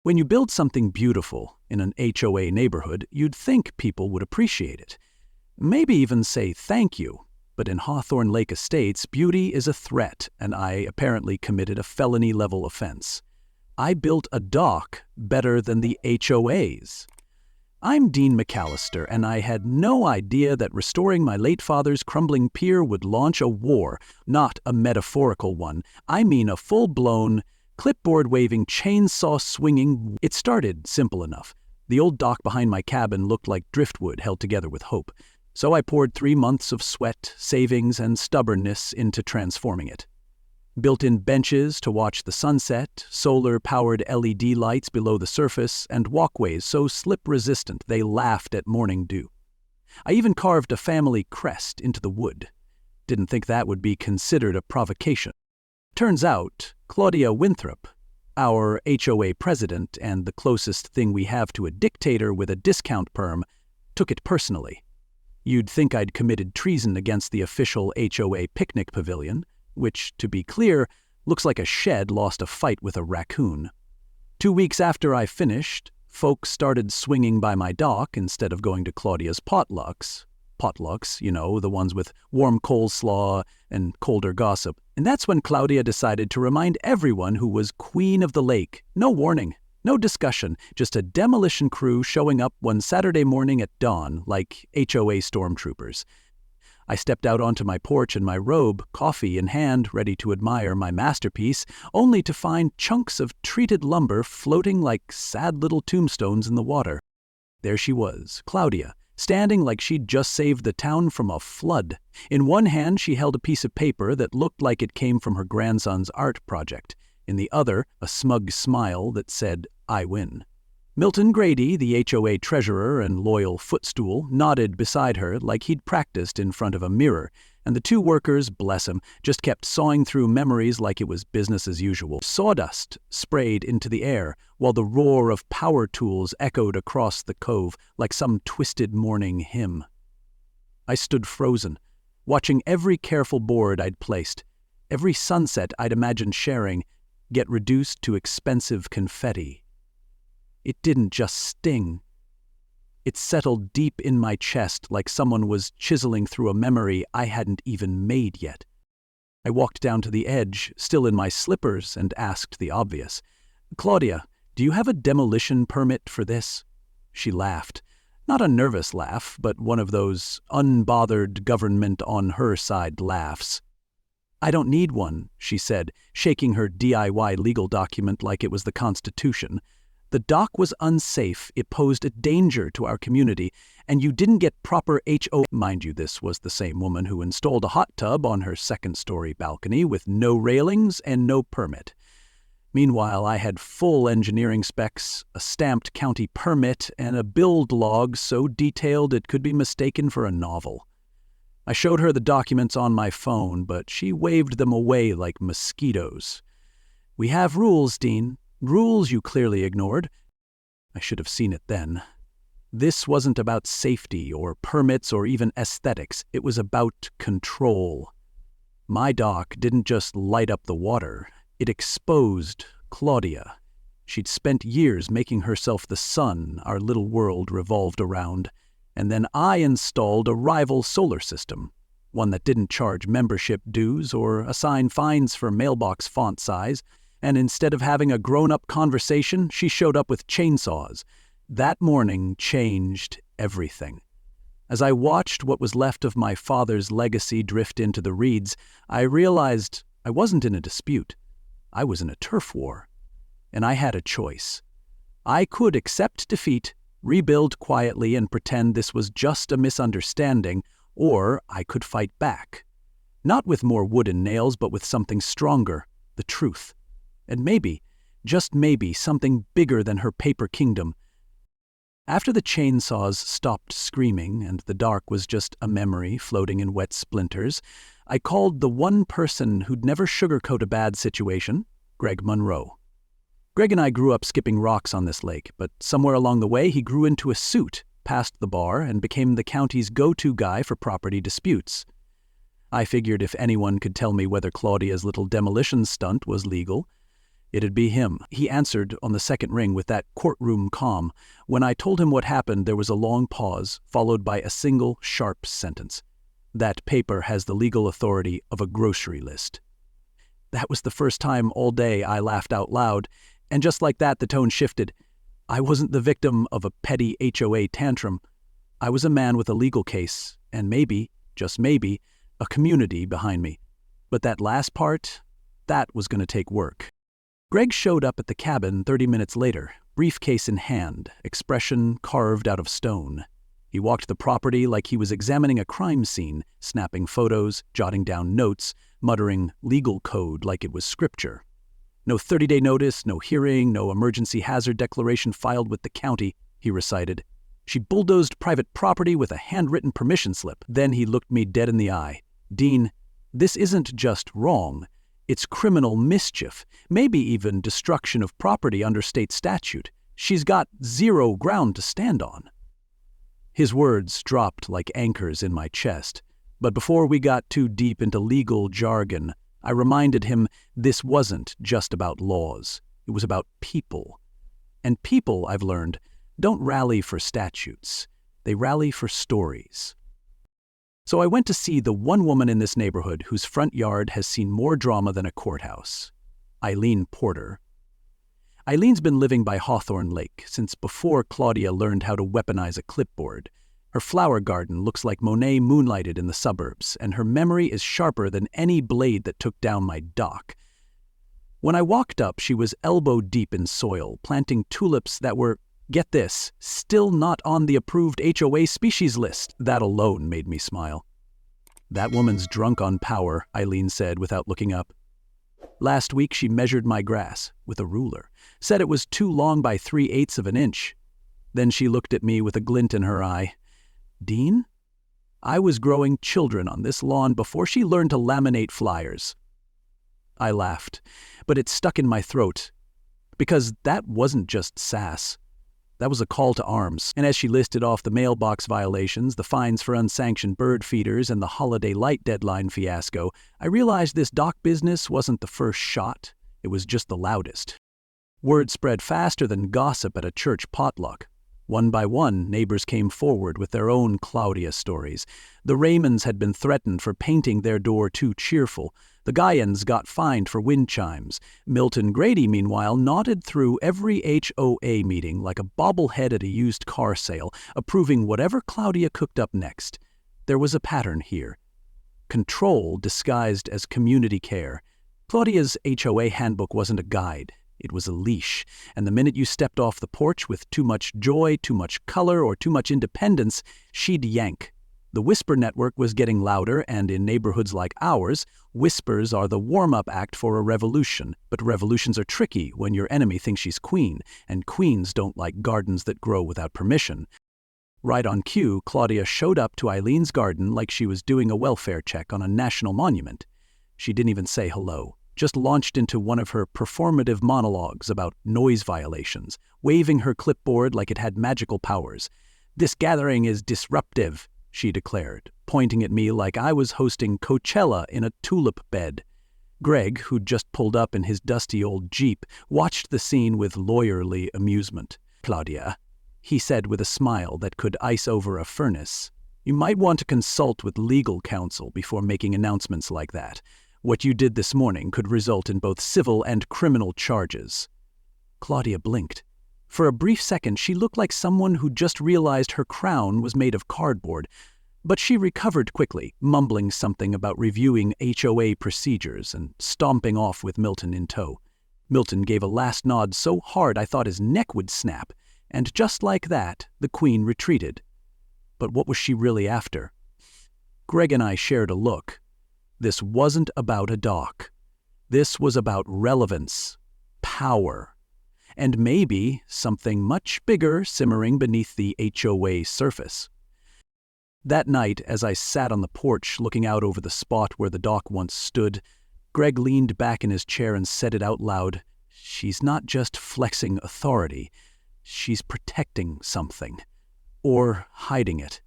When you build something beautiful in an HOA neighborhood, you'd think people would appreciate it. Maybe even say thank you. But in Hawthorne Lake Estates, beauty is a threat, and I apparently committed a felony-level offense. I built a dock better than the HOAs. I'm Dean McAllister, and I had no idea that restoring my late father's crumbling pier would launch a war, not a metaphorical one. I mean a full-blown, clipboard-waving, chainsaw-swinging. It started simple enough. The old dock behind my cabin looked like driftwood held together with hope. So I poured 3 months of sweat, savings, and stubbornness into transforming it. Built-in benches to watch the sunset, solar-powered LED lights below the surface, and walkways so slip-resistant they laughed at morning dew. I even carved a family crest into the wood. Didn't think that would be considered a provocation. Turns out, Claudia Winthrop, our HOA president and the closest thing we have to a dictator with a discount perm, took it personally. You'd think I'd committed treason against the official HOA picnic pavilion, which, to be clear, looks like a shed lost a fight with a raccoon. 2 weeks after I finished, folks started swinging by my dock instead of going to Claudia's potlucks. Potlucks, you know, the ones with warm coleslaw and colder gossip. And that's when Claudia decided to remind everyone who was queen of the lake. No warning, no discussion, just a demolition crew showing up one Saturday morning at dawn like HOA stormtroopers. I stepped out onto my porch in my robe, coffee in hand, ready to admire my masterpiece, only to find chunks of treated lumber floating like sad little tombstones in the water. There she was, Claudia, standing like she'd just saved the town from a flood. In one hand, she held a piece of paper that looked like it came from her grandson's art project. In the other, a smug smile that said, "I win." Milton Grady, the HOA treasurer and loyal footstool, nodded beside her like he'd practiced in front of a mirror, and the two workers, bless him, just kept sawing through memories like it was business as usual. Sawdust sprayed into the air, while the roar of power tools echoed across the cove like some twisted morning hymn. I stood frozen, watching every careful board I'd placed, every sunset I'd imagined sharing, get reduced to expensive confetti. It didn't just sting. It settled deep in my chest like someone was chiseling through a memory I hadn't even made yet. I walked down to the edge, still in my slippers, and asked the obvious. "Claudia, do you have a demolition permit for this?" She laughed. Not a nervous laugh, but one of those unbothered government-on-her-side laughs. "I don't need one," she said, shaking her DIY legal document like it was the Constitution. "The dock was unsafe, it posed a danger to our community, and you didn't get proper HOA." Mind you, this was the same woman who installed a hot tub on her second-story balcony with no railings and no permit. Meanwhile, I had full engineering specs, a stamped county permit, and a build log so detailed it could be mistaken for a novel. I showed her the documents on my phone, but she waved them away like mosquitoes. "We have rules, Dean. Rules you clearly ignored." I should have seen it then. This wasn't about safety or permits or even aesthetics. It was about control. My dock didn't just light up the water. It exposed Claudia. She'd spent years making herself the sun our little world revolved around. And then I installed a rival solar system, one that didn't charge membership dues or assign fines for mailbox font size. And instead of having a grown-up conversation, she showed up with chainsaws. That morning changed everything. As I watched what was left of my father's legacy drift into the reeds, I realized I wasn't in a dispute. I was in a turf war. And I had a choice. I could accept defeat, rebuild quietly and pretend this was just a misunderstanding, or I could fight back. Not with more wood and nails, but with something stronger, the truth. And maybe, just maybe, something bigger than her paper kingdom. After the chainsaws stopped screaming and the dark was just a memory floating in wet splinters, I called the one person who'd never sugarcoat a bad situation, Greg Monroe. Greg and I grew up skipping rocks on this lake, but somewhere along the way he grew into a suit, passed the bar, and became the county's go-to guy for property disputes. I figured if anyone could tell me whether Claudia's little demolition stunt was legal, It'd be him. He answered on the second ring with that courtroom calm. When I told him what happened, there was a long pause, followed by a single, sharp sentence. That paper has the legal authority of a grocery list. That was the first time all day I laughed out loud, and just like that, the tone shifted. I wasn't the victim of a petty HOA tantrum. I was a man with a legal case, and maybe, just maybe, a community behind me. But that last part, that was going to take work. Greg showed up at the cabin 30 minutes later, briefcase in hand, expression carved out of stone. He walked the property like he was examining a crime scene, snapping photos, jotting down notes, muttering legal code like it was scripture. No 30-day notice, no hearing, no emergency hazard declaration filed with the county, he recited. She bulldozed private property with a handwritten permission slip. Then he looked me dead in the eye. Dean, this isn't just wrong. It's criminal mischief, maybe even destruction of property under state statute. She's got zero ground to stand on. His words dropped like anchors in my chest, but before we got too deep into legal jargon, I reminded him this wasn't just about laws. It was about people. And people, I've learned, don't rally for statutes. They rally for stories. So I went to see the one woman in this neighborhood whose front yard has seen more drama than a courthouse. Eileen Porter. Eileen's been living by Hawthorne Lake since before Claudia learned how to weaponize a clipboard. Her flower garden looks like Monet moonlighted in the suburbs, and her memory is sharper than any blade that took down my dock. When I walked up, she was elbow-deep in soil, planting tulips that were, get this, still not on the approved HOA species list. That alone made me smile. That woman's drunk on power, Eileen said without looking up. Last week she measured my grass with a ruler, said it was too long by 3/8 of an inch. Then she looked at me with a glint in her eye. Dean? I was growing children on this lawn before she learned to laminate flyers. I laughed, but it stuck in my throat, because that wasn't just sass. That was a call to arms, and as she listed off the mailbox violations, the fines for unsanctioned bird feeders, and the holiday light deadline fiasco, I realized this dock business wasn't the first shot, it was just the loudest. Word spread faster than gossip at a church potluck. One by one, neighbors came forward with their own Claudia stories. The Raymonds had been threatened for painting their door too cheerful. The Guyans got fined for wind chimes. Milton Grady, meanwhile, nodded through every HOA meeting like a bobblehead at a used car sale, approving whatever Claudia cooked up next. There was a pattern here. Control disguised as community care. Claudia's HOA handbook wasn't a guide. It was a leash, and the minute you stepped off the porch with too much joy, too much color, or too much independence, she'd yank. The whisper network was getting louder, and in neighborhoods like ours, whispers are the warm-up act for a revolution. But revolutions are tricky when your enemy thinks she's queen, and queens don't like gardens that grow without permission. Right on cue, Claudia showed up to Eileen's garden like she was doing a welfare check on a national monument. She didn't even say hello. Just launched into one of her performative monologues about noise violations, waving her clipboard like it had magical powers. "This gathering is disruptive," she declared, pointing at me like I was hosting Coachella in a tulip bed. Greg, who'd just pulled up in his dusty old Jeep, watched the scene with lawyerly amusement. "Claudia," he said with a smile that could ice over a furnace, "you might want to consult with legal counsel before making announcements like that. What you did this morning could result in both civil and criminal charges." Claudia blinked. For a brief second, she looked like someone who just realized her crown was made of cardboard, but she recovered quickly, mumbling something about reviewing HOA procedures and stomping off with Milton in tow. Milton gave a last nod so hard I thought his neck would snap, and just like that, the Queen retreated. But what was she really after? Greg and I shared a look. This wasn't about a dock. This was about relevance, power, and maybe something much bigger simmering beneath the HOA surface. That night, as I sat on the porch looking out over the spot where the dock once stood, Greg leaned back in his chair and said it out loud. "She's not just flexing authority. She's protecting something. Or hiding it."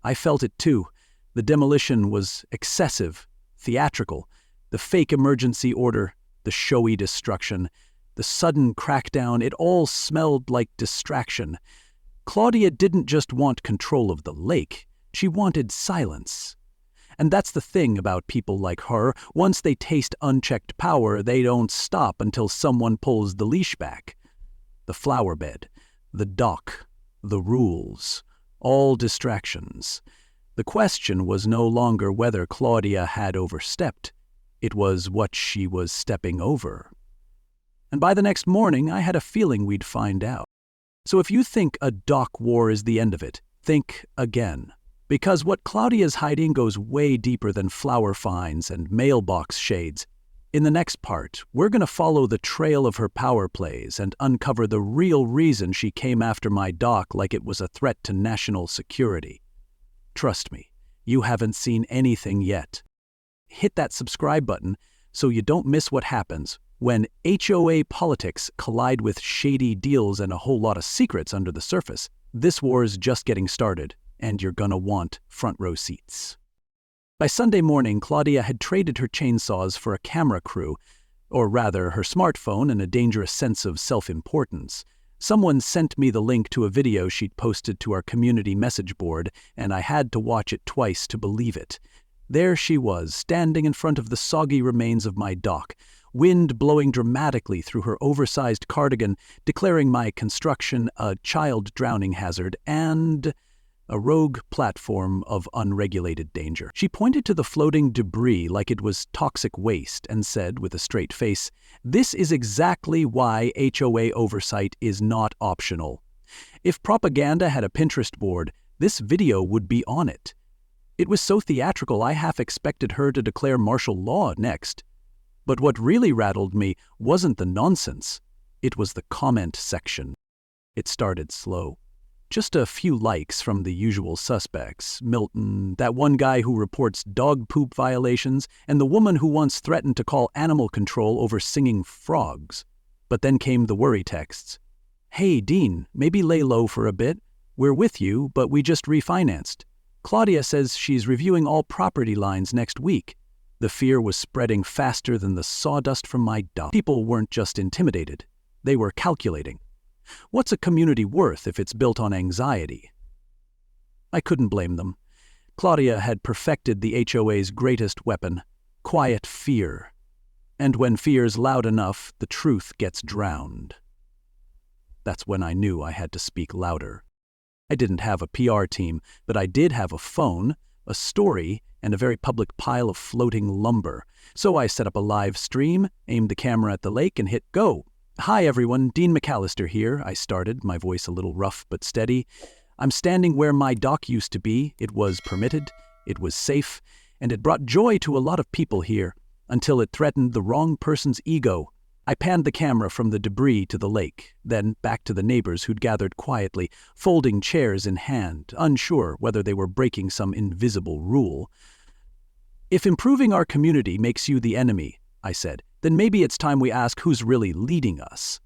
I felt it too. The demolition was excessive, theatrical, the fake emergency order, the showy destruction. The sudden crackdown, it all smelled like distraction. Claudia didn't just want control of the lake, she wanted silence. And that's the thing about people like her. Once they taste unchecked power, they don't stop until someone pulls the leash back. The flower bed, the dock, the rules, all distractions. The question was no longer whether Claudia had overstepped. It was what she was stepping over. And by the next morning, I had a feeling we'd find out. So if you think a dock war is the end of it, think again. Because what Claudia's hiding goes way deeper than flower finds and mailbox shades. In the next part, we're going to follow the trail of her power plays and uncover the real reason she came after my dock like it was a threat to national security. Trust me, you haven't seen anything yet. Hit that subscribe button so you don't miss what happens when HOA politics collide with shady deals and a whole lot of secrets under the surface. This war's just getting started, and you're gonna want front row seats. By Sunday morning, Claudia had traded her chainsaws for a camera crew, or rather her smartphone and a dangerous sense of self-importance. Someone sent me the link to a video she'd posted to our community message board, and I had to watch it twice to believe it. There she was, standing in front of the soggy remains of my dock, wind blowing dramatically through her oversized cardigan, declaring my construction a child drowning hazard and a rogue platform of unregulated danger. She pointed to the floating debris like it was toxic waste and said with a straight face, "This is exactly why HOA oversight is not optional. If propaganda had a Pinterest board, this video would be on it." It was so theatrical I half expected her to declare martial law next. But what really rattled me wasn't the nonsense. It was the comment section. It started slow. Just a few likes from the usual suspects. Milton, that one guy who reports dog poop violations, and the woman who once threatened to call animal control over singing frogs. But then came the worry texts. "Hey, Dean, maybe lay low for a bit. We're with you, but we just refinanced. Claudia says she's reviewing all property lines next week." The fear was spreading faster than the sawdust from my dock. People weren't just intimidated. They were calculating. What's a community worth if it's built on anxiety? I couldn't blame them. Claudia had perfected the HOA's greatest weapon, quiet fear. And when fear's loud enough, the truth gets drowned. That's when I knew I had to speak louder. I didn't have a PR team, but I did have a phone, a story, and a very public pile of floating lumber. So I set up a live stream, aimed the camera at the lake, and hit go. "Hi everyone, Dean McAllister here," I started, my voice a little rough but steady. "I'm standing where my dock used to be. It was permitted, it was safe, and it brought joy to a lot of people here, until it threatened the wrong person's ego." I panned the camera from the debris to the lake, then back to the neighbors who'd gathered quietly, folding chairs in hand, unsure whether they were breaking some invisible rule. "If improving our community makes you the enemy," I said, "then maybe it's time we ask who's really leading us."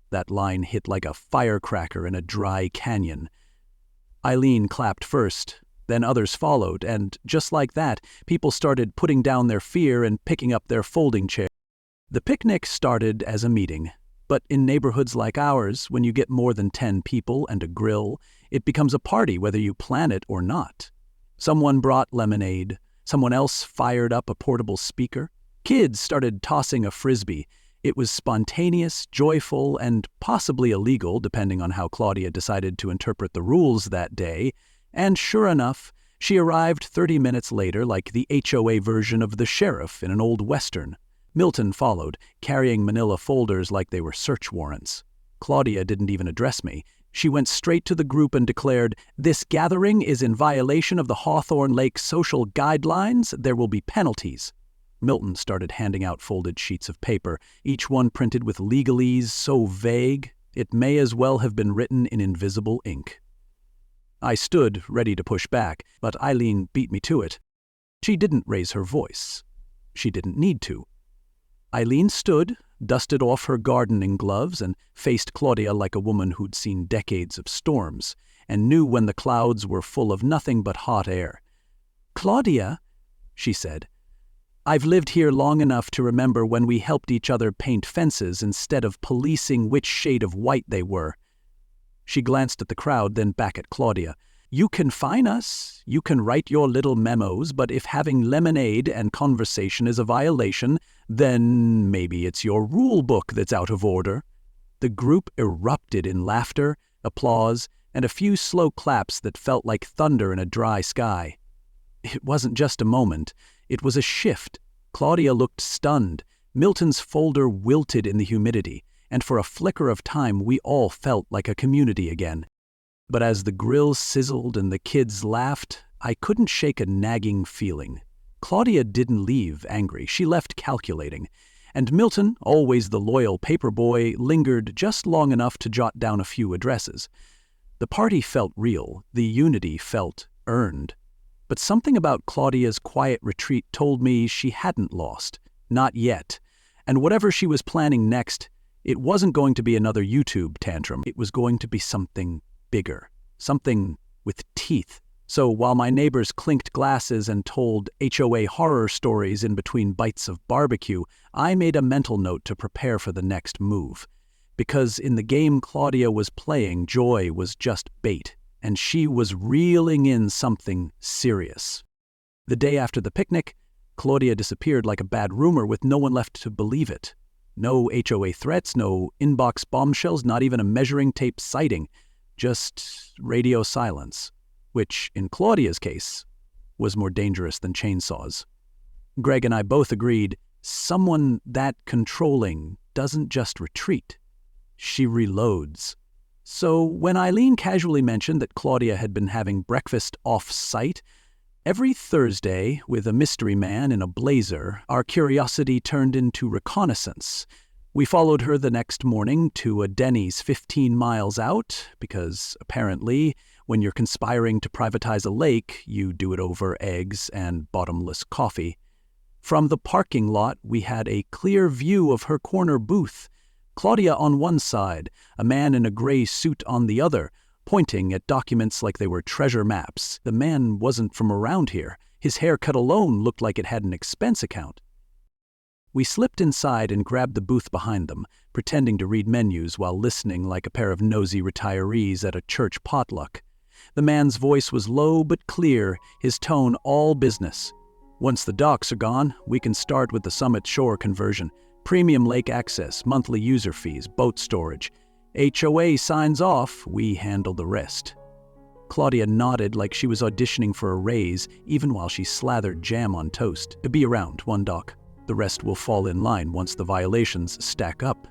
That line hit like a firecracker in a dry canyon. Eileen clapped first, then others followed, and just like that, people started putting down their fear and picking up their folding chairs. The picnic started as a meeting, but in neighborhoods like ours, when you get more than 10 people and a grill, it becomes a party whether you plan it or not. Someone brought lemonade, someone else fired up a portable speaker. Kids started tossing a frisbee. It was spontaneous, joyful, and possibly illegal, depending on how Claudia decided to interpret the rules that day. And sure enough, she arrived 30 minutes later like the HOA version of the sheriff in an old western. Milton followed, carrying manila folders like they were search warrants. Claudia didn't even address me. She went straight to the group and declared, "This gathering is in violation of the Hawthorne Lake social guidelines. There will be penalties." Milton started handing out folded sheets of paper, each one printed with legalese so vague it may as well have been written in invisible ink. I stood, ready to push back, but Eileen beat me to it. She didn't raise her voice. She didn't need to. Eileen stood, dusted off her gardening gloves, and faced Claudia like a woman who'd seen decades of storms, and knew when the clouds were full of nothing but hot air. "Claudia," she said, I've lived here long enough to remember when we helped each other paint fences instead of policing which shade of white they were. She glanced at the crowd, then back at Claudia. You can fine us, you can write your little memos, but if having lemonade and conversation is a violation, then maybe it's your rule book that's out of order. The group erupted in laughter, applause, and a few slow claps that felt like thunder in a dry sky. It wasn't just a moment, it was a shift. Claudia looked stunned. Milton's folder wilted in the humidity, and for a flicker of time we all felt like a community again. But as the grill sizzled and the kids laughed, I couldn't shake a nagging feeling. Claudia didn't leave angry, she left calculating. And Milton, always the loyal paperboy, lingered just long enough to jot down a few addresses. The party felt real, the unity felt earned. But something about Claudia's quiet retreat told me she hadn't lost. Not yet. And whatever she was planning next, it wasn't going to be another YouTube tantrum. It was going to be something bigger. Something with teeth. So while my neighbors clinked glasses and told HOA horror stories in between bites of barbecue, I made a mental note to prepare for the next move. Because in the game Claudia was playing, joy was just bait. And she was reeling in something serious. The day after the picnic, Claudia disappeared like a bad rumor with no one left to believe it. No HOA threats, no inbox bombshells, not even a measuring tape sighting. Just radio silence, which, in Claudia's case, was more dangerous than chainsaws. Greg and I both agreed, someone that controlling doesn't just retreat. She reloads. So when Eileen casually mentioned that Claudia had been having breakfast off-site, every Thursday, with a mystery man in a blazer, our curiosity turned into reconnaissance. We followed her the next morning to a Denny's 15 miles out, because apparently, when you're conspiring to privatize a lake, you do it over eggs and bottomless coffee. From the parking lot, we had a clear view of her corner booth. Claudia on one side, a man in a gray suit on the other, pointing at documents like they were treasure maps. The man wasn't from around here. His haircut alone looked like it had an expense account. We slipped inside and grabbed the booth behind them, pretending to read menus while listening like a pair of nosy retirees at a church potluck. The man's voice was low but clear, his tone all business. Once the docks are gone, we can start with the Summit Shore conversion. Premium lake access, monthly user fees, boat storage. HOA signs off, we handle the rest. Claudia nodded like she was auditioning for a raise, even while she slathered jam on toast. Be around, one doc. The rest will fall in line once the violations stack up.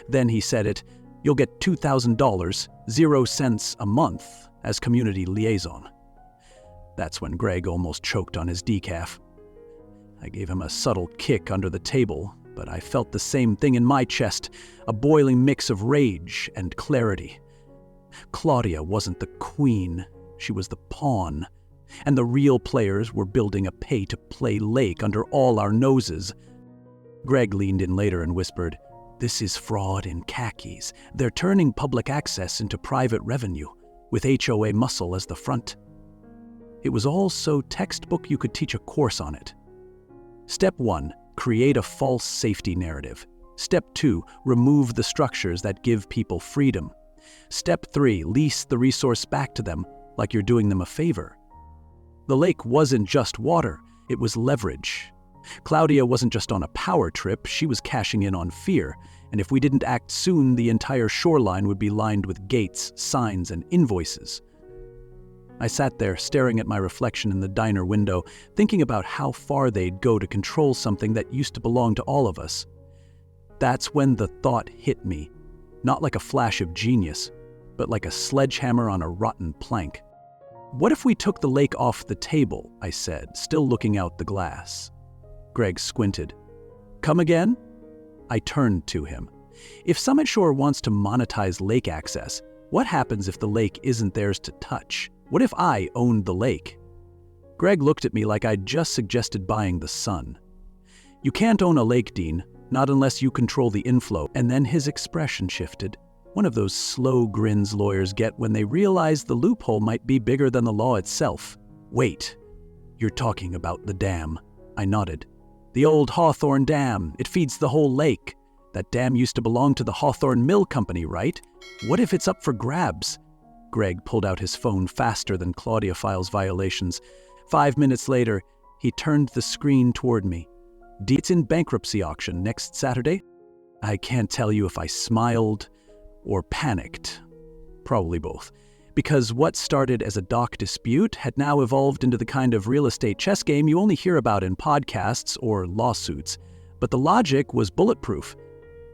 Then he said it, you'll get $2,000, 0 cents a month, as community liaison. That's when Greg almost choked on his decaf. I gave him a subtle kick under the table, but I felt the same thing in my chest, a boiling mix of rage and clarity. Claudia wasn't the queen, she was the pawn, and the real players were building a pay-to-play lake under all our noses. Greg leaned in later and whispered, "This is fraud in khakis. They're turning public access into private revenue, with HOA muscle as the front." It was all so textbook you could teach a course on it. Step 1. Create a false safety narrative. Step 2. Remove the structures that give people freedom. Step 3. Lease the resource back to them, like you're doing them a favor. The lake wasn't just water, it was leverage. Claudia wasn't just on a power trip, she was cashing in on fear, and if we didn't act soon, the entire shoreline would be lined with gates, signs, and invoices. I sat there, staring at my reflection in the diner window, thinking about how far they'd go to control something that used to belong to all of us. That's when the thought hit me, not like a flash of genius, but like a sledgehammer on a rotten plank. "What if we took the lake off the table?" I said, still looking out the glass. Greg squinted. "Come again?" I turned to him. "If Summit Shore wants to monetize lake access, what happens if the lake isn't theirs to touch? What if I owned the lake?" Greg looked at me like I'd just suggested buying the sun. "You can't own a lake, Dean, not unless you control the inflow." And then his expression shifted. One of those slow grins lawyers get when they realize the loophole might be bigger than the law itself. "Wait, you're talking about the dam." I nodded. The old Hawthorne Dam, it feeds the whole lake. That dam used to belong to the Hawthorne Mill Company, right? What if it's up for grabs? Greg pulled out his phone faster than Claudia files violations. 5 minutes later, he turned the screen toward me. It's in bankruptcy auction next Saturday. I can't tell you if I smiled or panicked. Probably both. Because what started as a dock dispute had now evolved into the kind of real estate chess game you only hear about in podcasts or lawsuits. But the logic was bulletproof.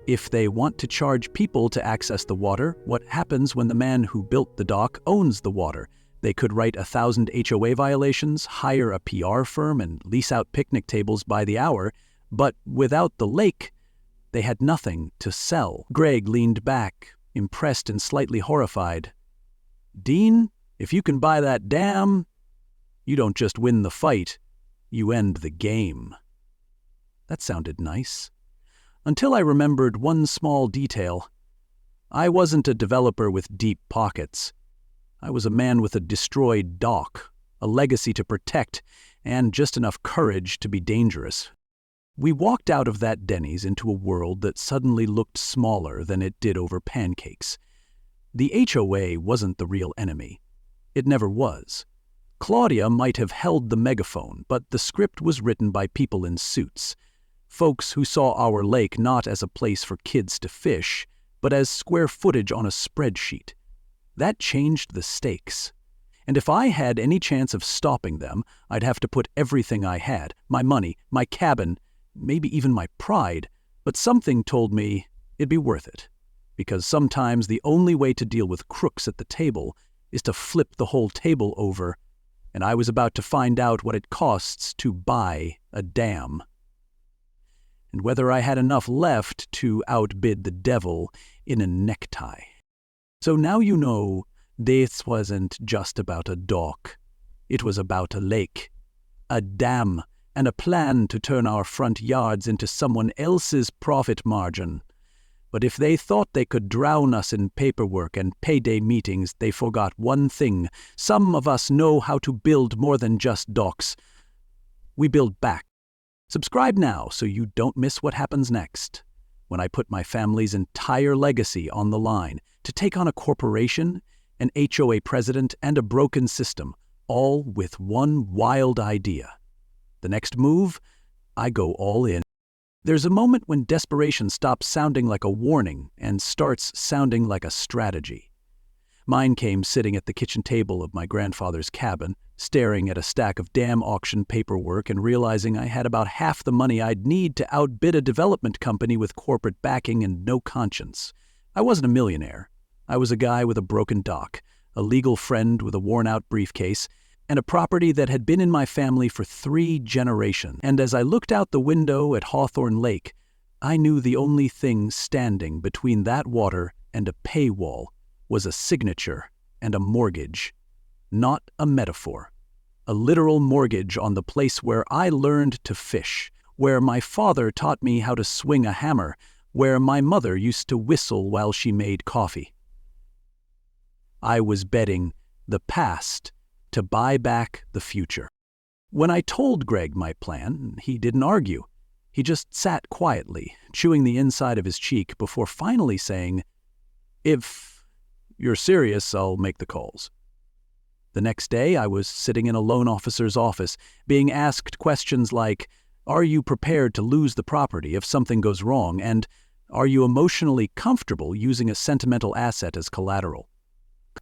If they want to charge people to access the water, what happens when the man who built the dock owns the water? They could write 1,000 HOA violations, hire a PR firm, and lease out picnic tables by the hour, but without the lake, they had nothing to sell. Greg leaned back, impressed and slightly horrified. Dean, if you can buy that dam, you don't just win the fight, you end the game. That sounded nice. Until I remembered one small detail. I wasn't a developer with deep pockets. I was a man with a destroyed dock, a legacy to protect, and just enough courage to be dangerous. We walked out of that Denny's into a world that suddenly looked smaller than it did over pancakes. The HOA wasn't the real enemy. It never was. Claudia might have held the megaphone, but the script was written by people in suits. Folks who saw our lake not as a place for kids to fish, but as square footage on a spreadsheet. That changed the stakes. And if I had any chance of stopping them, I'd have to put everything I had, my money, my cabin, maybe even my pride, but something told me it'd be worth it. Because sometimes the only way to deal with crooks at the table is to flip the whole table over, and I was about to find out what it costs to buy a dam. And whether I had enough left to outbid the devil in a necktie. So now you know this wasn't just about a dock. It was about a lake, a dam, and a plan to turn our front yards into someone else's profit margin. But if they thought they could drown us in paperwork and payday meetings, they forgot one thing. Some of us know how to build more than just docks. We build back. Subscribe now so you don't miss what happens next. When I put my family's entire legacy on the line to take on a corporation, an HOA president, and a broken system, all with one wild idea. The next move, I go all in. There's a moment when desperation stops sounding like a warning and starts sounding like a strategy. Mine came sitting at the kitchen table of my grandfather's cabin, staring at a stack of dam auction paperwork and realizing I had about half the money I'd need to outbid a development company with corporate backing and no conscience. I wasn't a millionaire. I was a guy with a broken dock, a legal friend with a worn-out briefcase, and a property that had been in my family for 3 generations. And as I looked out the window at Hawthorne Lake, I knew the only thing standing between that water and a paywall was a signature and a mortgage. Not a metaphor. A literal mortgage on the place where I learned to fish, where my father taught me how to swing a hammer, where my mother used to whistle while she made coffee. I was betting the past to buy back the future. When I told Greg my plan, he didn't argue. He just sat quietly, chewing the inside of his cheek before finally saying, "If you're serious, I'll make the calls." The next day, I was sitting in a loan officer's office, being asked questions like, "Are you prepared to lose the property if something goes wrong?" and "Are you emotionally comfortable using a sentimental asset as collateral?"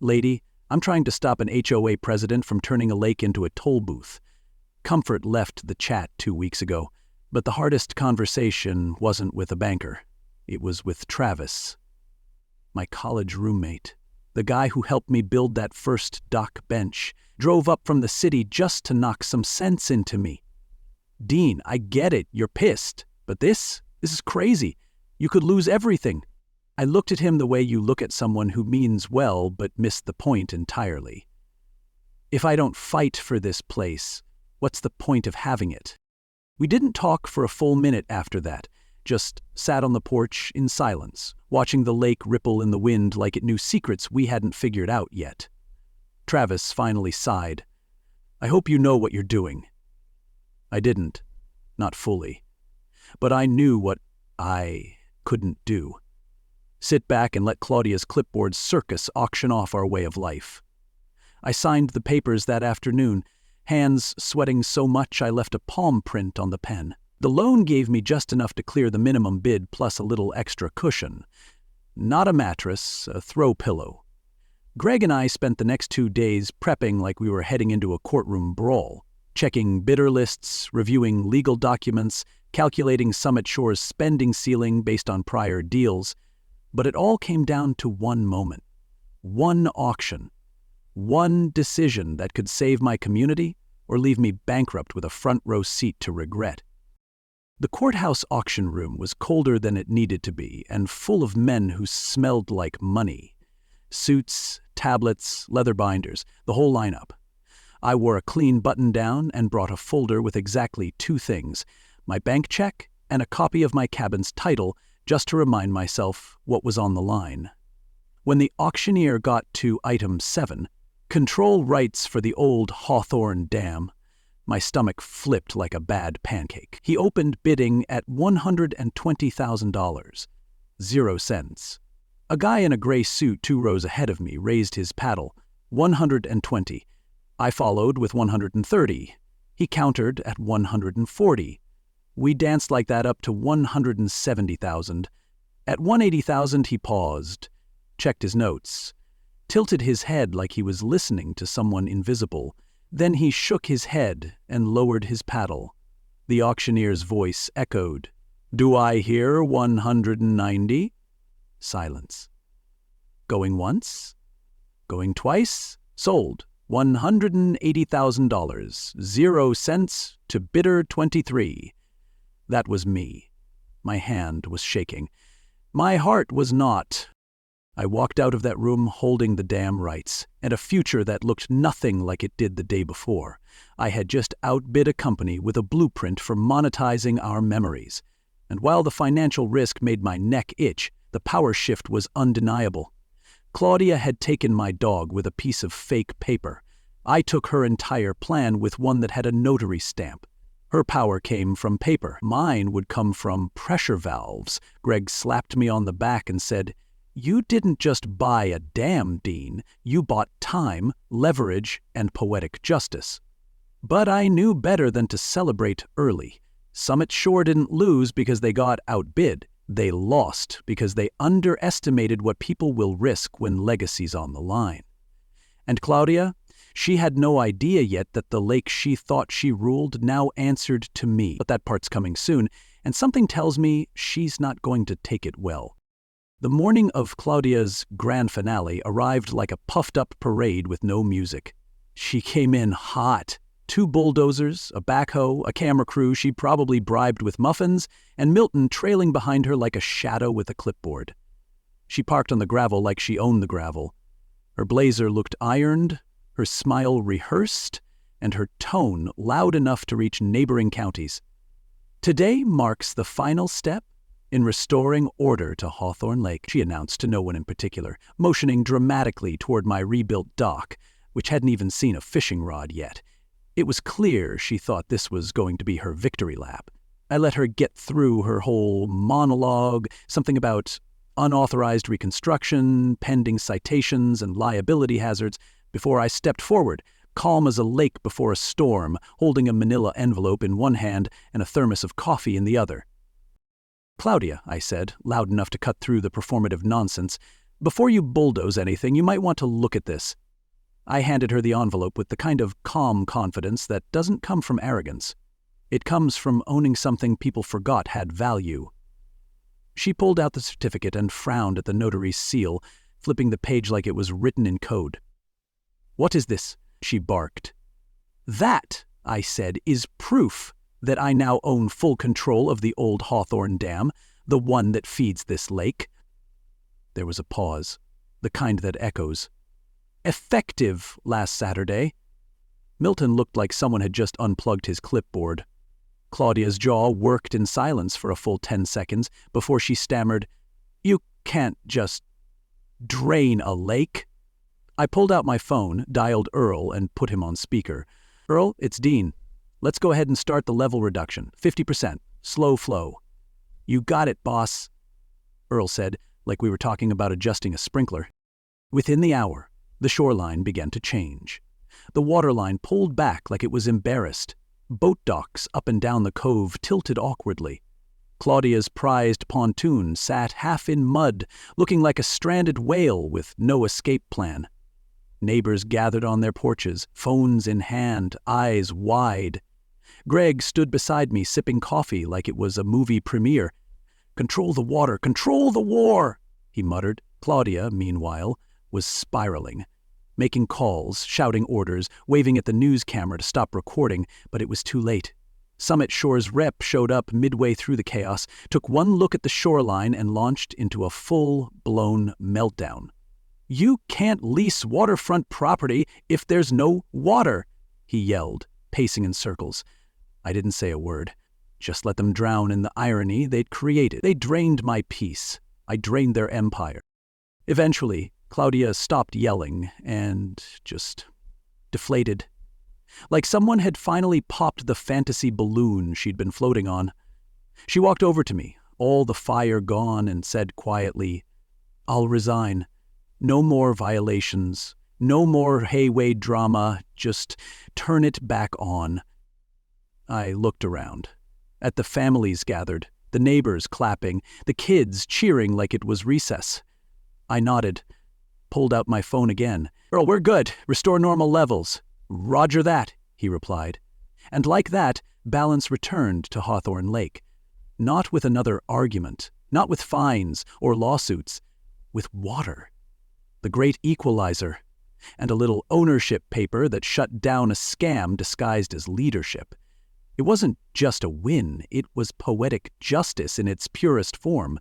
"Lady, I'm trying to stop an HOA president from turning a lake into a toll booth." Comfort left the chat 2 weeks ago, but the hardest conversation wasn't with a banker. It was with Travis, my college roommate. The guy who helped me build that first dock bench, drove up from the city just to knock some sense into me. "Dean, I get it, you're pissed, but this is crazy. You could lose everything." I looked at him the way you look at someone who means well but missed the point entirely. "If I don't fight for this place, what's the point of having it?" We didn't talk for a full minute after that, just sat on the porch in silence, watching the lake ripple in the wind like it knew secrets we hadn't figured out yet. Travis finally sighed. "I hope you know what you're doing." I didn't. Not fully. but I knew what I couldn't do. Sit back and let Claudia's clipboard circus auction off our way of life. I signed the papers that afternoon, hands sweating so much I left a palm print on the pen. The loan gave me just enough to clear the minimum bid plus a little extra cushion. Not a mattress, a throw pillow. Greg and I spent the next 2 days prepping like we were heading into a courtroom brawl, checking bidder lists, reviewing legal documents, calculating Summit Shore's spending ceiling based on prior deals. But it all came down to one moment, one auction, one decision that could save my community or leave me bankrupt with a front row seat to regret. The courthouse auction room was colder than it needed to be and full of men who smelled like money. Suits, tablets, leather binders, the whole lineup. I wore a clean button-down and brought a folder with exactly 2 things, my bank check and a copy of my cabin's title, just to remind myself what was on the line. When the auctioneer got to item 7, control rights for the old Hawthorne Dam, my stomach flipped like a bad pancake. He opened bidding at $120,000. 0 cents. A guy in a gray suit 2 rows ahead of me raised his paddle. 120. I followed with 130. He countered at 140. We danced like that up to 170,000. At 180,000 he paused, checked his notes, tilted his head like he was listening to someone invisible. Then he shook his head and lowered his paddle. The auctioneer's voice echoed, "Do I hear 190? Silence. Going once? Going twice? Sold. $180,000. 0 cents to bidder 23. That was me. My hand was shaking. My heart was not. I walked out of that room holding the dam rights, and a future that looked nothing like it did the day before. I had just outbid a company with a blueprint for monetizing our memories. And while the financial risk made my neck itch, the power shift was undeniable. Claudia had taken my dog with a piece of fake paper. I took her entire plan with one that had a notary stamp. Her power came from paper. Mine would come from pressure valves. Greg slapped me on the back and said, "You didn't just buy a dam, Dean. You bought time, leverage, and poetic justice." But I knew better than to celebrate early. Summit Shore didn't lose because they got outbid. They lost because they underestimated what people will risk when legacy's on the line. And Claudia, she had no idea yet that the lake she thought she ruled now answered to me. But that part's coming soon, and something tells me she's not going to take it well. The morning of Claudia's grand finale arrived like a puffed-up parade with no music. She came in hot. 2 bulldozers, a backhoe, a camera crew she probably bribed with muffins, and Milton trailing behind her like a shadow with a clipboard. She parked on the gravel like she owned the gravel. Her blazer looked ironed, her smile rehearsed, and her tone loud enough to reach neighboring counties. Today marks the final step in restoring order to Hawthorne Lake, she announced to no one in particular, motioning dramatically toward my rebuilt dock, which hadn't even seen a fishing rod yet. It was clear she thought this was going to be her victory lap. I let her get through her whole monologue, something about unauthorized reconstruction, pending citations, and liability hazards, before I stepped forward, calm as a lake before a storm, holding a manila envelope in one hand and a thermos of coffee in the other. "Claudia," I said, loud enough to cut through the performative nonsense, "before you bulldoze anything, you might want to look at this." I handed her the envelope with the kind of calm confidence that doesn't come from arrogance. It comes from owning something people forgot had value. She pulled out the certificate and frowned at the notary's seal, flipping the page like it was written in code. "What is this?" she barked. "That," I said, "is proof that I now own full control of the old Hawthorne Dam, the one that feeds this lake." There was a pause, the kind that echoes. "Effective last Saturday." Milton looked like someone had just unplugged his clipboard. Claudia's jaw worked in silence for a full 10 seconds before she stammered, "You can't just drain a lake." I pulled out my phone, dialed Earl, and put him on speaker. "Earl, it's Dean. Let's go ahead and start the level reduction. 50%. slow flow. "You got it, boss," Earl said, like we were talking about adjusting a sprinkler. Within the hour, the shoreline began to change. The waterline pulled back like it was embarrassed. Boat docks up and down the cove tilted awkwardly. Claudia's prized pontoon sat half in mud, looking like a stranded whale with no escape plan. Neighbors gathered on their porches, phones in hand, eyes wide. Greg stood beside me sipping coffee like it was a movie premiere. "Control the water, control the war," he muttered. Claudia, meanwhile, was spiraling, making calls, shouting orders, waving at the news camera to stop recording, but it was too late. Summit Shore's rep showed up midway through the chaos, took one look at the shoreline and launched into a full-blown meltdown. "You can't lease waterfront property if there's no water," he yelled, pacing in circles. I didn't say a word. Just let them drown in the irony they'd created. They drained my peace. I drained their empire. Eventually, Claudia stopped yelling and just deflated. Like someone had finally popped the fantasy balloon she'd been floating on. She walked over to me, all the fire gone, and said quietly, "I'll resign. No more violations. No more HOA drama. Just turn it back on." I looked around. At the families gathered, the neighbors clapping, the kids cheering like it was recess. I nodded, pulled out my phone again. "Earl, we're good. Restore normal levels." "Roger that," he replied. And like that, balance returned to Hawthorne Lake. Not with another argument, not with fines or lawsuits, with water. The great equalizer, and a little ownership paper that shut down a scam disguised as leadership. It wasn't just a win, it was poetic justice in its purest form.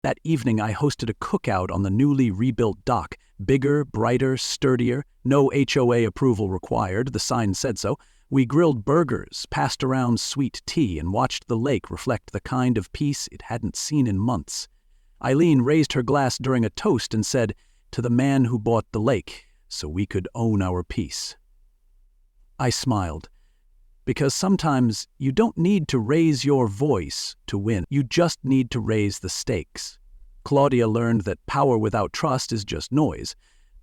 That evening I hosted a cookout on the newly rebuilt dock. Bigger, brighter, sturdier, no HOA approval required, the sign said so. We grilled burgers, passed around sweet tea, and watched the lake reflect the kind of peace it hadn't seen in months. Eileen raised her glass during a toast and said, "To the man who bought the lake, so we could own our peace." I smiled. Because sometimes you don't need to raise your voice to win. You just need to raise the stakes. Claudia learned that power without trust is just noise.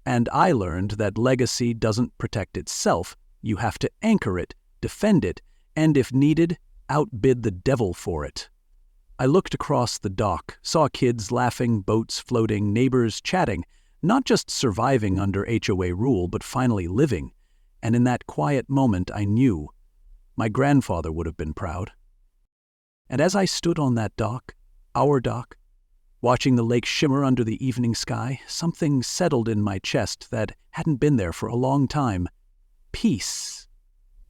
And I learned that legacy doesn't protect itself. You have to anchor it, defend it, and if needed, outbid the devil for it. I looked across the dock, saw kids laughing, boats floating, neighbors chatting, not just surviving under HOA rule, but finally living. And in that quiet moment I knew my grandfather would have been proud. And as I stood on that dock, our dock, watching the lake shimmer under the evening sky, something settled in my chest that hadn't been there for a long time. Peace.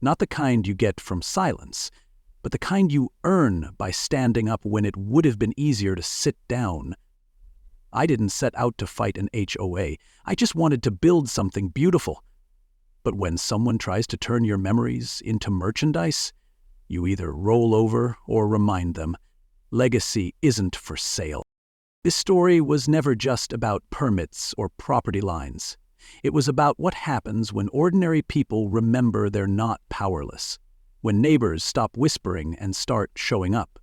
Not the kind you get from silence, but the kind you earn by standing up when it would have been easier to sit down. I didn't set out to fight an HOA. I just wanted to build something beautiful. But when someone tries to turn your memories into merchandise, you either roll over or remind them. Legacy isn't for sale. This story was never just about permits or property lines. It was about what happens when ordinary people remember they're not powerless. When neighbors stop whispering and start showing up.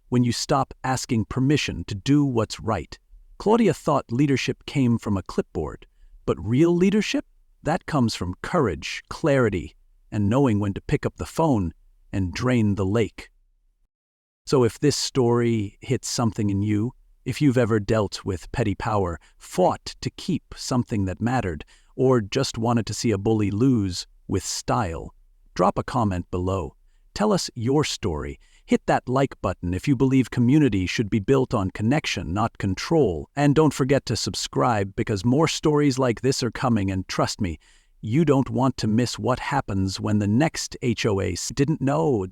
When you stop asking permission to do what's right. Claudia thought leadership came from a clipboard, but real leadership? That comes from courage, clarity, and knowing when to pick up the phone and drain the lake. So if this story hits something in you, if you've ever dealt with petty power, fought to keep something that mattered, or just wanted to see a bully lose with style, drop a comment below. Tell us your story. Hit that like button if you believe community should be built on connection, not control. And don't forget to subscribe because more stories like this are coming, and trust me, you don't want to miss what happens when the next HOA didn't know.